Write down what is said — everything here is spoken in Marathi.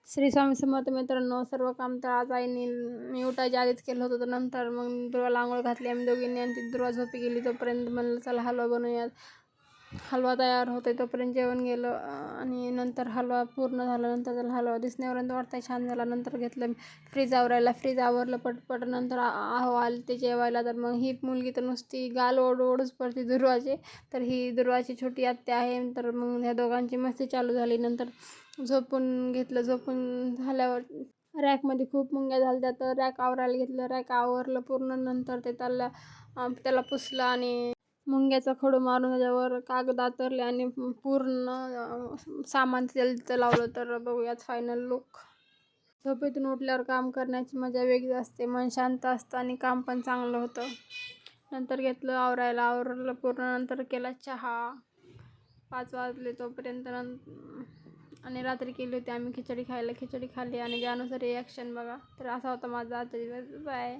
श्री स्वामी समर्थ मित्रांनो, सर्व काम तर आज आईने मी उठायच्या आधीच केलं होतं. तर नंतर मग दुर्वाला आंघोळ घातली आम्ही दोघींनी आणि ती दुर्वा झोपी गेली. तोपर्यंत म्हणलं चला हलवा बनवूयात. हलवा तयार होते तोपर्यंत जेवण गेलं आणि नंतर हलवा पूर्ण झाल्यानंतर त्याला हलवा दिसण्यापर्यंत वाटतं छान झाला. नंतर घेतलं फ्रीज आवरायला. फ्रीज आवरलं पटपट. नंतर आहो आले ते जेवायला. तर मग ही मुलगी तर नुसती गाल ओढूच पडते दुर्वाचे. तर ही दुर्वाची छोटी आत्या आहे. तर मग ह्या दोघांची मस्ती चालू झाली. नंतर झोपून घेतलं. झोपून झाल्यावर रॅकमध्ये खूप मुंग्या झाल्या. तर रॅक आवरायला घेतलं. रॅक आवरलं पूर्ण. नंतर ते त्याला पुसलं आणि मुंग्याचा खडू मारून त्याच्यावर कागद आतरले आणि पूर्ण सामान तिथं लावलं. तर बघूयात फायनल लुक. झोपेतून उठल्यावर काम करण्याची मजा वेगळी असते. मन शांत असतं आणि काम पण चांगलं होतं. नंतर घेतलं आवरायला. आवरलं पूर्ण. नंतर केला चहा. 5 वाजले तोपर्यंत. आणि रात्री केली होती आम्ही खिचडी खायला. खिचडी खाल्ली आणि ज्यानुसार रिॲक्शन बघा. तर असा होता माझा आजचा दिवस. बाय.